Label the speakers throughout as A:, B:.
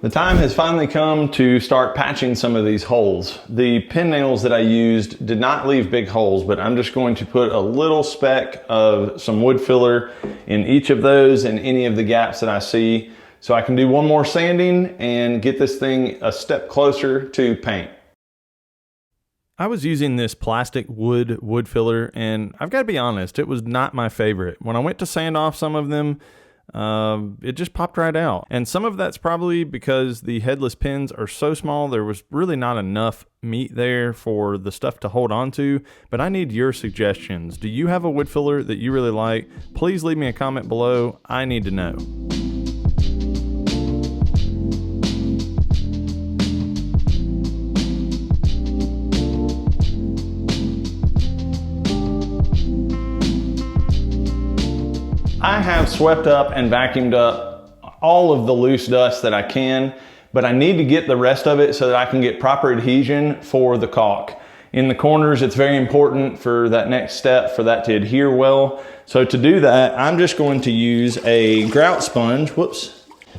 A: The time has finally come to start patching some of these holes. The pin nails that I used did not leave big holes, but I'm just going to put a little speck of some wood filler in each of those and any of the gaps that I see, so I can do one more sanding and get this thing a step closer to paint. I was using this plastic wood filler, and I've got to be honest, it was not my favorite. When I went to sand off some of them, it just popped right out. And some of that's probably because the headless pins are so small, there was really not enough meat there for the stuff to hold on to. But I need your suggestions. Do you have a wood filler that you really like? Please leave me a comment below. I need to know. I have swept up and vacuumed up all of the loose dust that I can, but I need to get the rest of it so that I can get proper adhesion for the caulk. In the corners, it's very important for that next step for that to adhere well. So to do that, I'm just going to use a grout sponge,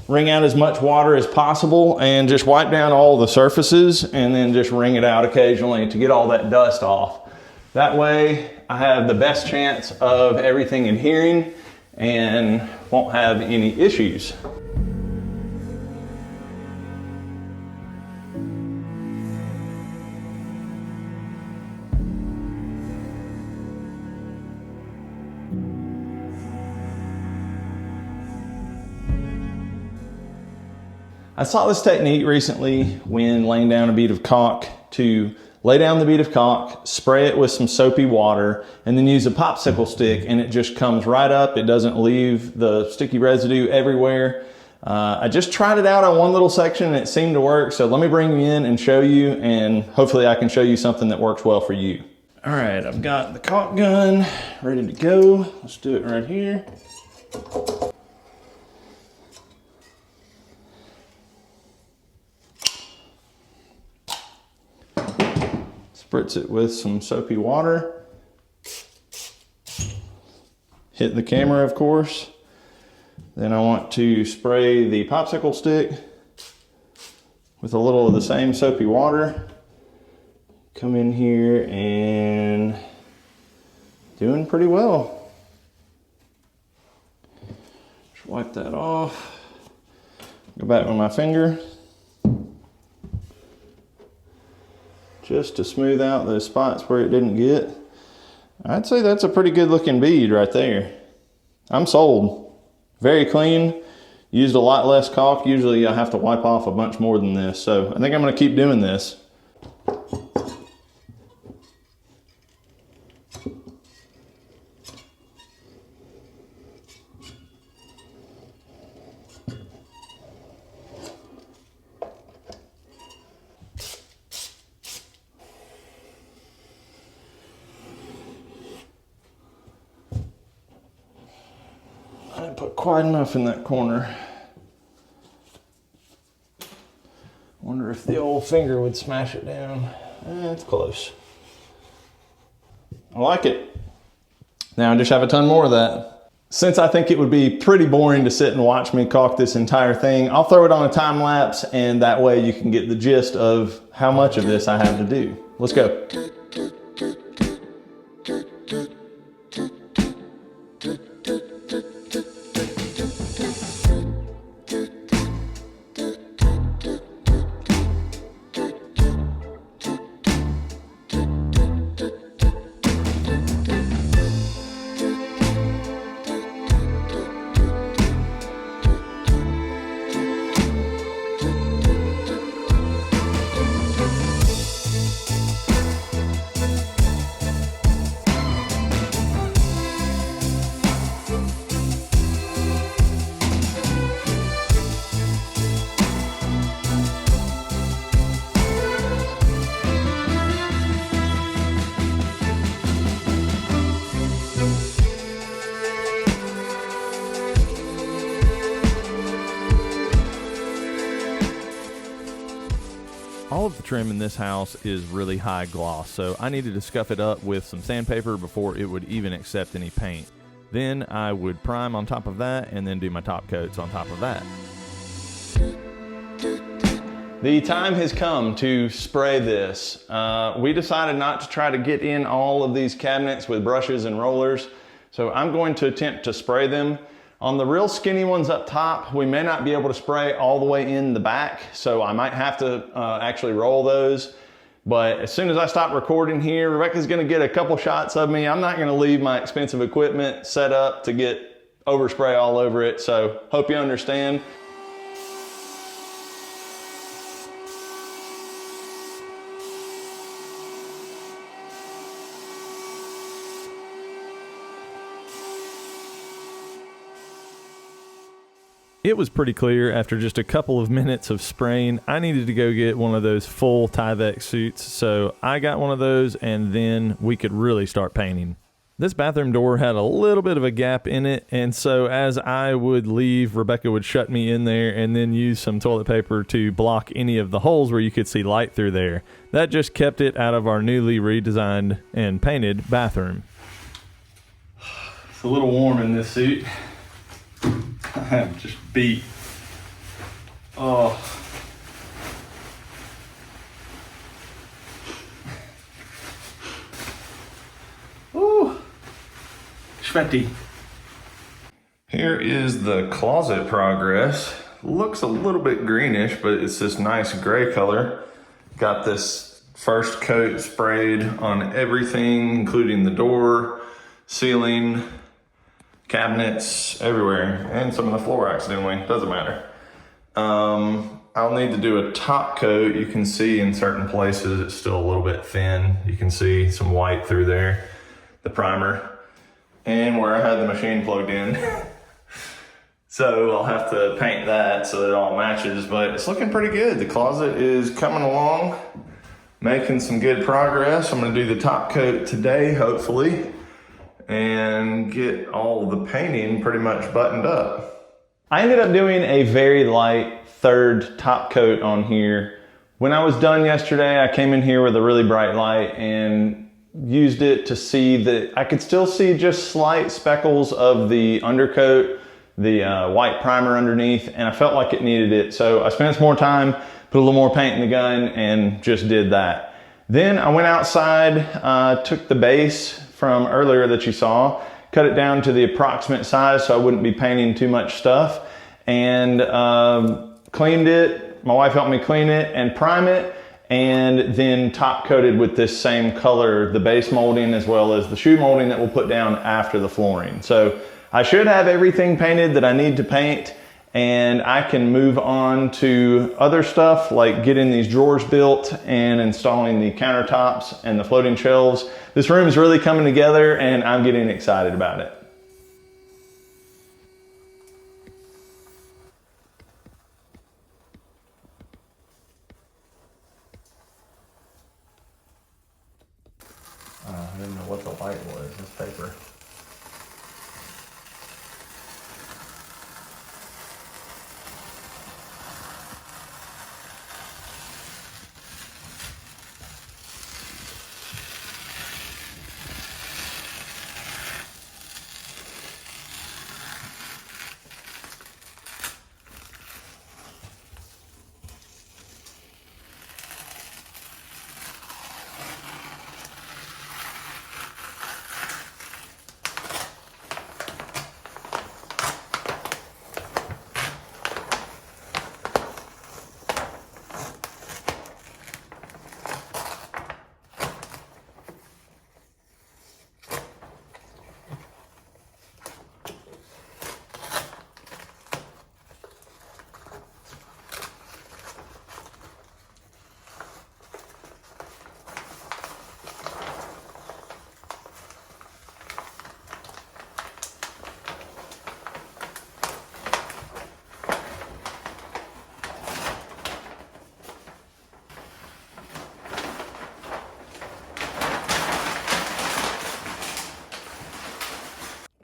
A: wring out as much water as possible and just wipe down all the surfaces and then just wring it out occasionally to get all that dust off. That way I have the best chance of everything adhering and won't have any issues. I saw this technique recently when laying down a bead of caulk to lay down the bead of caulk, spray it with some soapy water, and then use a popsicle stick, and it just comes right up. It doesn't leave the sticky residue everywhere. I just tried it out on one little section and it seemed to work. So let me bring you in and show you, and hopefully I can show you something that works well for you. All right, I've got the caulk gun ready to go. Let's do it right here. Spritz it with some soapy water. Hit the camera, of course. Then I want to spray the popsicle stick with a little of the same soapy water. Come in here and doing pretty well. Just wipe that off. Go back with my finger. Just to smooth out those spots where it didn't get. I'd say that's a pretty good looking bead right there. I'm sold. Very clean. Used a lot less caulk. Usually I have to wipe off a bunch more than this. So I think I'm gonna keep doing this. I didn't put quite enough in that corner. Wonder if the old finger would smash it down. It's close. I like it. Now I just have a ton more of that. Since I think it would be pretty boring to sit and watch me caulk this entire thing, I'll throw it on a time lapse, and that way you can get the gist of how much of this I have to do. Let's go. All of the trim in this house is really high gloss, so I needed to scuff it up with some sandpaper before it would even accept any paint. Then I would prime on top of that and then do my top coats on top of that. The time has come to spray this. We decided not to try to get in all of these cabinets with brushes and rollers, so I'm going to attempt to spray them. On the real skinny ones up top, we may not be able to spray all the way in the back, so I might have to actually roll those. But as soon as I stop recording here, Rebecca's gonna get a couple shots of me. I'm not gonna leave my expensive equipment set up to get overspray all over it, so hope you understand. It was pretty clear after just a couple of minutes of spraying, I needed to go get one of those full Tyvek suits. So I got one of those and then we could really start painting. This bathroom door had a little bit of a gap in it. And so as I would leave, Rebecca would shut me in there and then use some toilet paper to block any of the holes where you could see light through there. That just kept it out of our newly redesigned and painted bathroom. It's a little warm in this suit. I'm just beat. Oh. Ooh. Sweaty. Here is the closet progress. Looks a little bit greenish, but it's this nice gray color. Got this first coat sprayed on everything, including the door, ceiling, cabinets, everywhere, and some of the floor accidentally, doesn't matter. I'll need to do a top coat. You can see in certain places it's still a little bit thin. You can see some white through there, the primer, and where I had the machine plugged in. So I'll have to paint that so that it all matches, but it's looking pretty good. The closet is coming along, making some good progress. I'm gonna do the top coat today, hopefully, and get all the painting pretty much buttoned up. I ended up doing a very light third top coat on here. When I was done yesterday, I came in here with a really bright light and used it to see that I could still see just slight speckles of the undercoat, the white primer underneath, and I felt like it needed it. So I spent some more time, put a little more paint in the gun, and just did that. Then I went outside, took the base from earlier that you saw, cut it down to the approximate size so I wouldn't be painting too much stuff, and cleaned it. My wife helped me clean it and prime it, and then top coated with this same color, the base molding as well as the shoe molding that we'll put down after the flooring. So I should have everything painted that I need to paint, and I can move on to other stuff like getting these drawers built and installing the countertops and the floating shelves. This room is really coming together and I'm getting excited about it. I didn't know what the light was, this paper.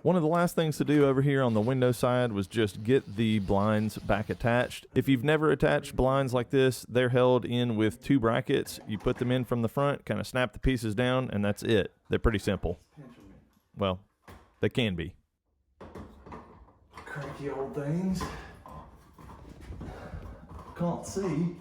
A: One of the last things to do over here on the window side was just get the blinds back attached. If you've never attached blinds like this, they're held in with two brackets. You put them in from the front, kind of snap the pieces down, and that's it. They're pretty simple. Well, they can be. Cranky old things. Can't see.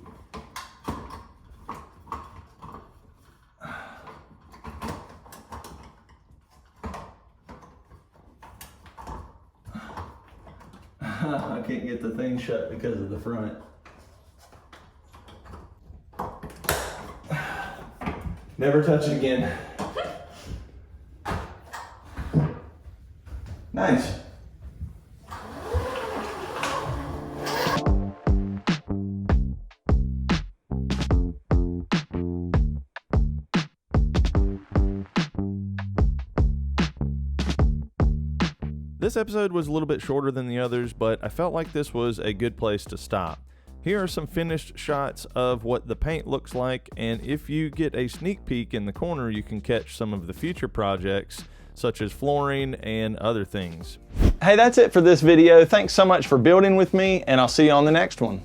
A: I can't get the thing shut because of the front. Never touch it again. Nice. This episode was a little bit shorter than the others, but I felt like this was a good place to stop. Here are some finished shots of what the paint looks like, and if you get a sneak peek in the corner, you can catch some of the future projects, such as flooring and other things. Hey, that's it for this video. Thanks so much for building with me, and I'll see you on the next one.